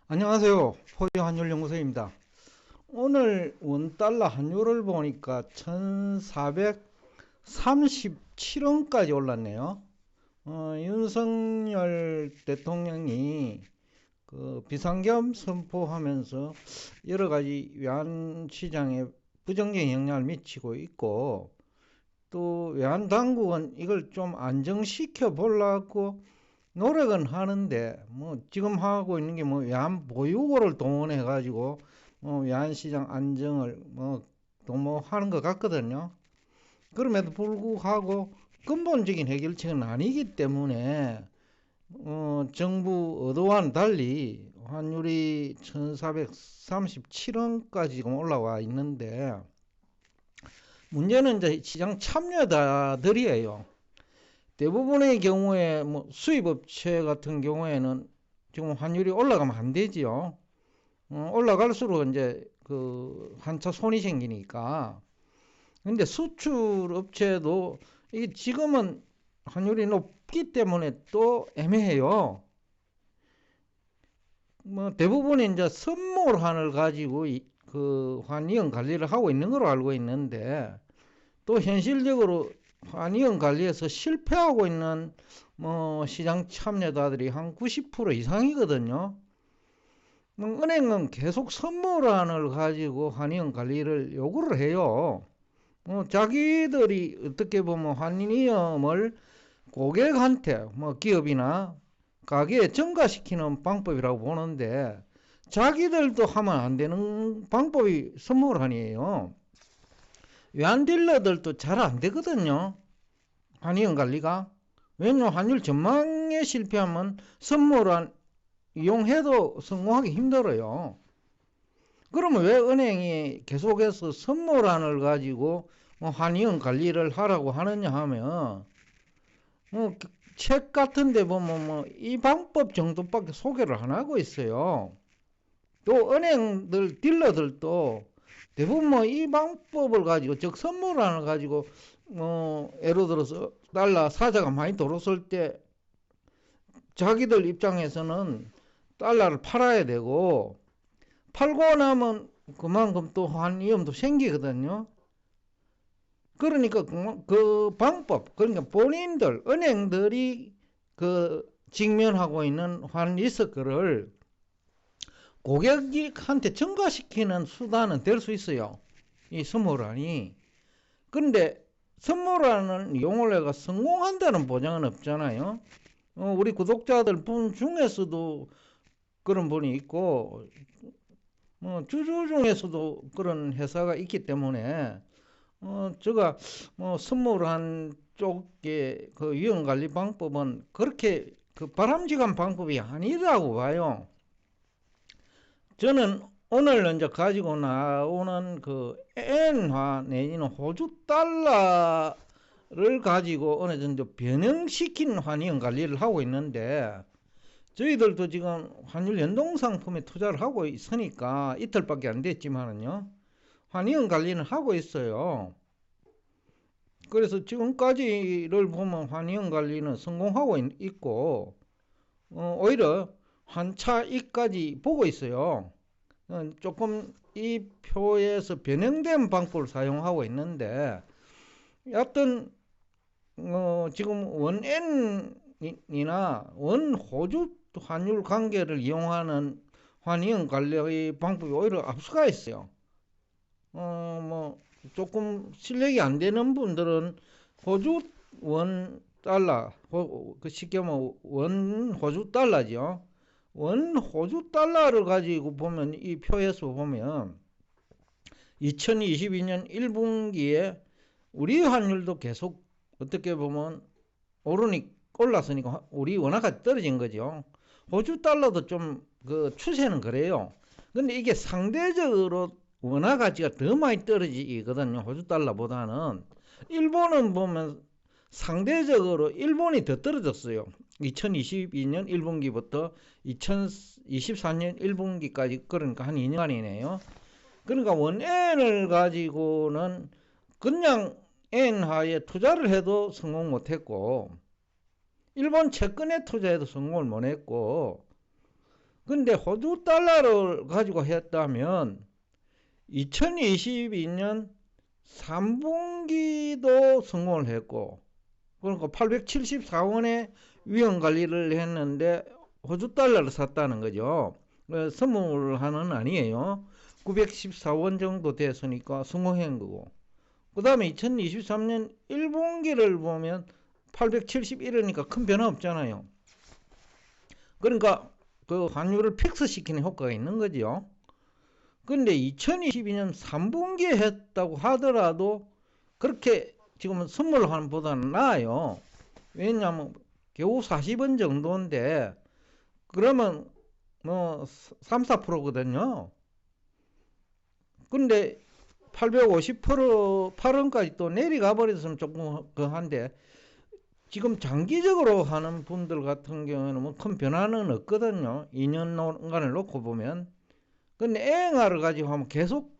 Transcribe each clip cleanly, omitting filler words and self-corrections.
안녕하세요. 포유환율연구소입니다. 오늘 원달러 환율을 보니까 1437원까지 올랐네요. 윤석열 대통령이 그 비상겸 선포하면서 여러 가지 외환 시장에 부정적인 영향을 미치고 있고, 또 외환 당국은 이걸 좀 안정시켜 보려고 노력은 하는데, 뭐 지금 하고 있는 게 뭐 외환 보유고를 동원해 가지고 외환 시장 안정을 도모하는 것 같거든요. 그럼에도 불구하고 근본적인 해결책은 아니기 때문에 정부 의도와는 달리 환율이 1437원까지 지금 올라와 있는데, 문제는 이제 시장 참여자들이에요. 대부분의 경우에 뭐 수입업체 같은 경우에는 지금 환율이 올라가면 안 되지요. 올라갈수록 이제 그 한차 손이 생기니까. 근데 수출업체도 이게 지금은 환율이 높기 때문에 또 애매해요. 뭐 대부분이 이제 선물환을 가지고 그 환이익 관리를 하고 있는 걸로 알고 있는데, 또 현실적으로 환이익 관리에서 실패하고 있는 시장 참여자들이 한 90% 이상이거든요. 은행은 계속 선물안을 가지고 환이익 관리를 요구를 해요. 자기들이 어떻게 보면 환위험을 고객한테 기업이나 가게에 전가시키는 방법이라고 보는데, 자기들도 하면 안 되는 방법이 선물환이에요. 외환딜러들도 잘 안 되거든요. 환위험 관리가. 왜냐면 환율 전망에 실패하면 선물환 이용해도 성공하기 힘들어요. 그러면 왜 은행이 계속해서 선물안을 가지고 환위험 관리를 하라고 하느냐 하면, 책 같은 데 보면 이 방법 정도밖에 소개를 안 하고 있어요. 또 은행들 딜러들도 대부분 이 방법을 가지고, 즉 선물안을 가지고 예를 들어서 달러 사자가 많이 들어왔을 때 자기들 입장에서는 달러를 팔아야 되고, 팔고 나면 그만큼 또 환위험도 생기거든요. 그러니까 그 방법, 그러니까 본인들, 은행들이 그 직면하고 있는 환리스크를 고객한테 전가시키는 수단은 될 수 있어요. 이 선물안이. 그런데 선물안을 이용을 해가 성공한다는 보장은 없잖아요. 우리 구독자들 분 중에서도 그런 분이 있고, 주주 중에서도 그런 회사가 있기 때문에, 제가 선물한 쪽의 그 위험 관리 방법은 그렇게 그 바람직한 방법이 아니라고 봐요. 저는 오늘 이제 가지고 나오는 그 엔화 내지는 호주 달러를 가지고 어느 정도 변형시킨 환경 관리를 하고 있는데, 저희들도 지금 환율 연동 상품에 투자를 하고 있으니까 이틀밖에 안 됐지만은요, 환경 관리는 하고 있어요. 그래서 지금까지를 보면 환경 관리는 성공하고 있고, 오히려 환차익까지 보고 있어요. 조금 이 표에서 변형된 방법을 사용하고 있는데, 여하튼 지금 원엔이나 원호주 환율 관계를 이용하는 환경 관리 방법이 오히려 앞서가 있어요. 뭐 조금 실력이 안 되는 분들은 호주 원 달러, 그 쉽게 원 호주 달러죠. 원 호주 달러를 가지고 보면, 이 표에서 보면 2022년 1분기에 우리 환율도 계속 어떻게 보면 올랐으니까 우리 원화가 떨어진 거죠. 호주 달러도 좀 그 추세는 그래요. 근데 이게 상대적으로 원화 가치가 더 많이 떨어지거든요. 호주 달러보다는. 일본은 보면 상대적으로 일본이 더 떨어졌어요. 2022년 1분기부터 2024년 1분기까지, 그러니까 한 2년간이네요. 그러니까 원엔을 가지고는 그냥 엔화에 투자를 해도 성공 못했고, 일본 채권에 투자해도 성공을 못했고, 근데 호주 달러를 가지고 했다면 2022년 3분기도 성공을 했고, 그러니까 874원에 위험 관리를 했는데 호주 달러를 샀다는 거죠. 선물하는 아니에요. 914원 정도 됐으니까 성공한 거고. 그 다음에 2023년 1분기를 보면 871원이니까 큰 변화 없잖아요. 그러니까 그 환율을 픽스시키는 효과가 있는 거죠. 근데 2022년 3분기에 했다고 하더라도 그렇게 지금은 선물하는 보다는 나아요. 왜냐하면 겨우 40원 정도인데 그러면 뭐 3, 4%거든요. 근데 850%, 8원까지 또 내려가 버렸으면 조금 한데 지금 장기적으로 하는 분들 같은 경우에는 뭐 큰 변화는 없거든요. 2년간을 놓고 보면. 근데 애행화를 가지고 하면 계속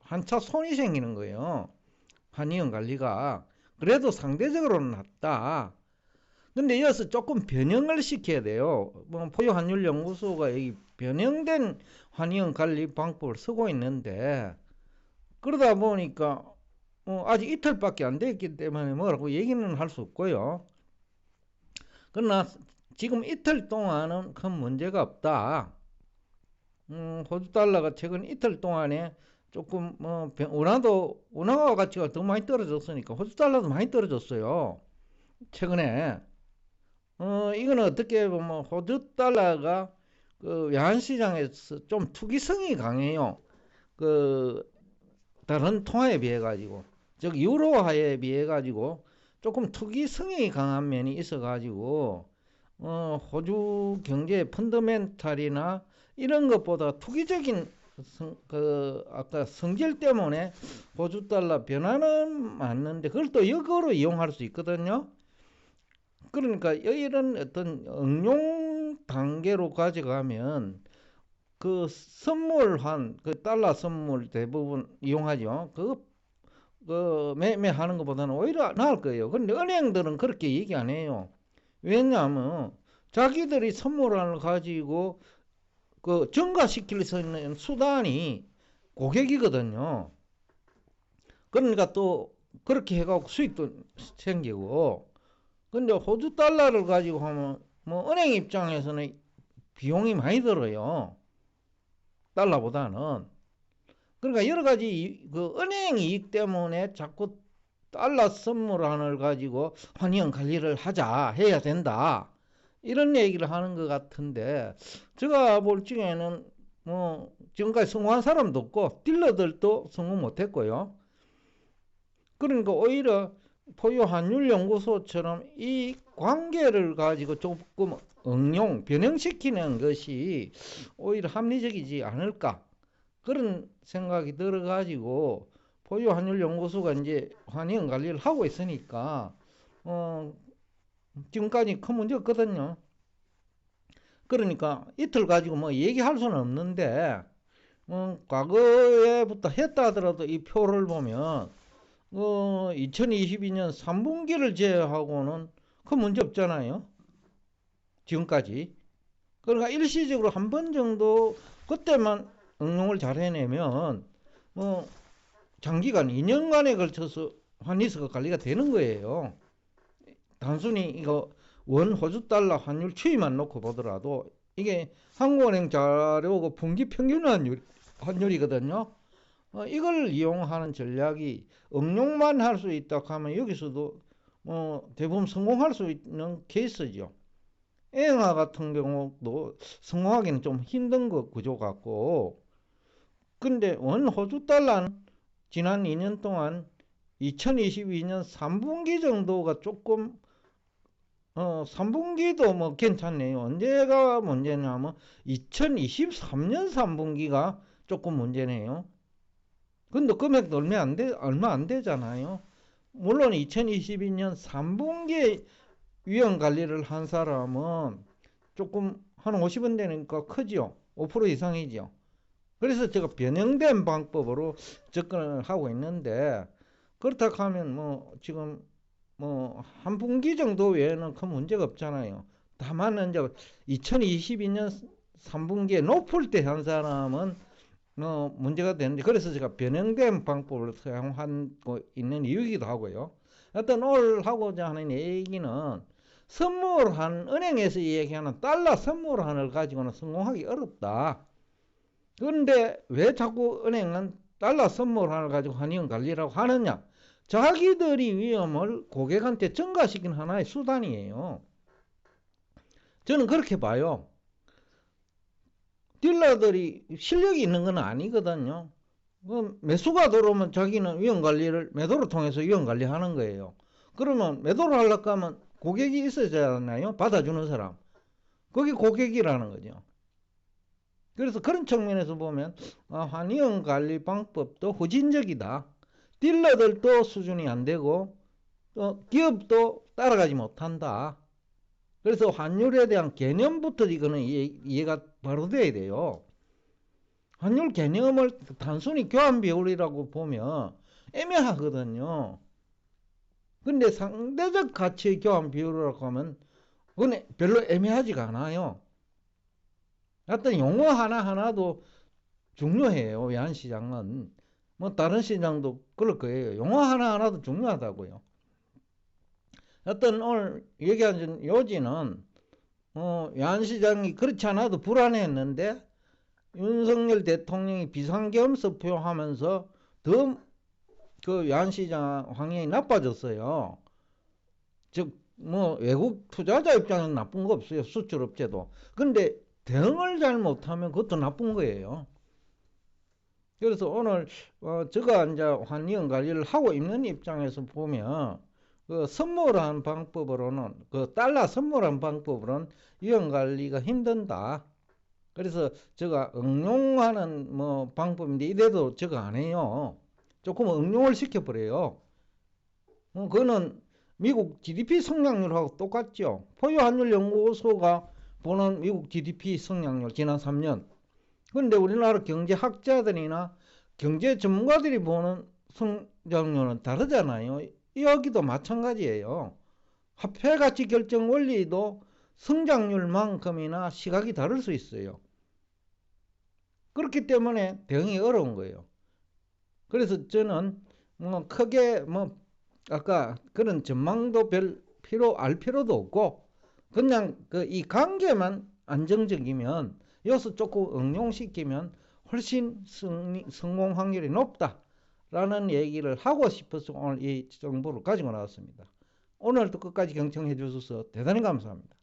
한차 손이 생기는 거예요. 환이형 관리가. 그래도 상대적으로는 낫다. 근데 이어서 조금 변형을 시켜야 돼요. 뭐 포유환율연구소가 이 변형된 환이형 관리 방법을 쓰고 있는데 그러다 보니까 아직 이틀밖에 안 됐기 때문에 뭐라고 얘기는 할 수 없고요. 그러나 지금 이틀 동안은 큰 문제가 없다. 호주 달러가 최근 이틀 동안에 조금 원화가 가치가 더 많이 떨어졌으니까 호주 달러도 많이 떨어졌어요. 최근에 이거는 어떻게 보면 호주 달러가 그 외환시장에서 좀 투기성이 강해요. 그 다른 통화에 비해 가지고 즉 유로화에 비해 가지고 조금 투기성이 강한 면이 있어 가지고 호주 경제 펀더멘탈이나 이런 것보다 투기적인 아까 성질 때문에 호주 달러 변화는 맞는데 그걸 또 역으로 이용할 수 있거든요. 그러니까 이런 어떤 응용 단계로 가져가면 그 선물한 그 달러 선물 대부분 이용하죠. 매매하는 것보다는 오히려 나을 거예요. 그런데 은행들은 그렇게 얘기 안 해요. 왜냐하면 자기들이 선물을 가지고 그 증가시킬 수 있는 수단이 고객이거든요. 그러니까 또 그렇게 해갖고 수익도 생기고. 근데 호주 달러를 가지고 하면 뭐 은행 입장에서는 비용이 많이 들어요. 달러보다는. 그러니까 여러 가지 그 은행 이익 때문에 자꾸 달러 선물안을 가지고 환경 관리를 해야 된다. 이런 얘기를 하는 것 같은데 제가 볼 적에는 뭐 지금까지 성공한 사람도 없고 딜러들도 성공 못했고요. 그러니까 오히려 포유환율연구소처럼 이 관계를 가지고 조금 변형시키는 것이 오히려 합리적이지 않을까 그런 생각이 들어가지고 포유환율연구소가 이제 환경 관리를 하고 있으니까 지금까지 큰 문제 없거든요. 그러니까 이틀 가지고 뭐 얘기할 수는 없는데 과거에부터 했다 하더라도 이 표를 보면 2022년 3분기를 제외하고는 큰 문제 없잖아요. 지금까지. 그러니까 일시적으로 한 번 정도 그때만 응용을 잘 해내면 장기간 2년간에 걸쳐서 환리스크 관리가 되는 거예요. 단순히 이거 원 호주 달러 환율 추이만 놓고 보더라도 이게 한국은행 자료고 분기 평균 환율이거든요. 이걸 이용하는 전략이 응용만 할 수 있다 하면 여기서도 대부분 성공할 수 있는 케이스죠. 애영화 같은 경우도 성공하기는 좀 힘든 거 구조 같고, 근데 원 호주 달러는 지난 2년 동안 2022년 3분기 정도가 조금 3분기도 뭐 괜찮네요. 언제가 문제냐면 2023년 3분기가 조금 문제네요. 근데 금액도 얼마 안 되잖아요. 물론 2022년 3분기에 위험 관리를 한 사람은 조금 한 50원 되니까 크죠. 5% 이상이죠. 그래서 제가 변형된 방법으로 접근을 하고 있는데 그렇다 하면 뭐 지금 뭐 한 분기 정도 외에는 큰 문제가 없잖아요. 다만 이제 2022년 3분기에 높을 때 한 사람은 문제가 되는데, 그래서 제가 변형된 방법을 사용하고 있는 이유이기도 하고요. 어떤 오늘 하고자 하는 얘기는 선물한, 은행에서 얘기하는 달러 선물한을 가지고는 성공하기 어렵다. 그런데 왜 자꾸 은행은 달러 선물한을 가지고 환위험 관리라고 하느냐? 자기들이 위험을 고객한테 전가시키는 하나의 수단이에요. 저는 그렇게 봐요. 딜러들이 실력이 있는 건 아니거든요. 매수가 들어오면 자기는 위험 관리를 매도를 통해서 위험 관리하는 거예요. 그러면 매도를 하려고 하면 고객이 있어야잖아요. 받아주는 사람. 그게 고객이라는 거죠. 그래서 그런 측면에서 보면 환위험 관리 방법도 후진적이다. 딜러들도 수준이 안 되고 또 기업도 따라가지 못한다. 그래서 환율에 대한 개념부터 이거는 이해가 바로 돼야 돼요. 환율 개념을 단순히 교환 비율이라고 보면 애매하거든요. 근데 상대적 가치의 교환 비율이라고 하면 그건 별로 애매하지가 않아요. 하여튼 용어 하나하나도 중요해요. 외환시장은. 뭐 다른 시장도 그럴 거예요. 용어 하나하나도 중요하다고요. 하여튼 오늘 얘기한 요지는 외환시장이 그렇지 않아도 불안했는데 윤석열 대통령이 비상계엄서 표하면서 더 그 외환시장 환경이 나빠졌어요. 즉 뭐 외국 투자자 입장에는 나쁜 거 없어요. 수출업체도. 근데 대응을 잘 못하면 그것도 나쁜 거예요. 그래서 오늘 제가 이제 환위험 관리를 하고 있는 입장에서 보면 그 선물한 방법으로는 그 달러 선물한 방법으로는 위험 관리가 힘든다. 그래서 제가 응용하는 뭐 방법인데 이래도 제가 안 해요. 조금 응용을 시켜버려요. 그거는 미국 GDP 성장률하고 똑같죠. 포유환율연구소가 보는 미국 GDP 성장률 지난 3년. 그런데 우리나라 경제학자들이나 경제 전문가들이 보는 성장률은 다르잖아요. 여기도 마찬가지예요. 화폐가치 결정 원리도 성장률만큼이나 시각이 다를 수 있어요. 그렇기 때문에 대응이 어려운 거예요. 그래서 저는 크게 아까 그런 전망도 별 알 필요도 없고 그냥 이 관계만 안정적이면 여기서 조금 응용시키면 훨씬 성공 확률이 높다라는 얘기를 하고 싶어서 오늘 이 정보를 가지고 나왔습니다. 오늘도 끝까지 경청해 주셔서 대단히 감사합니다.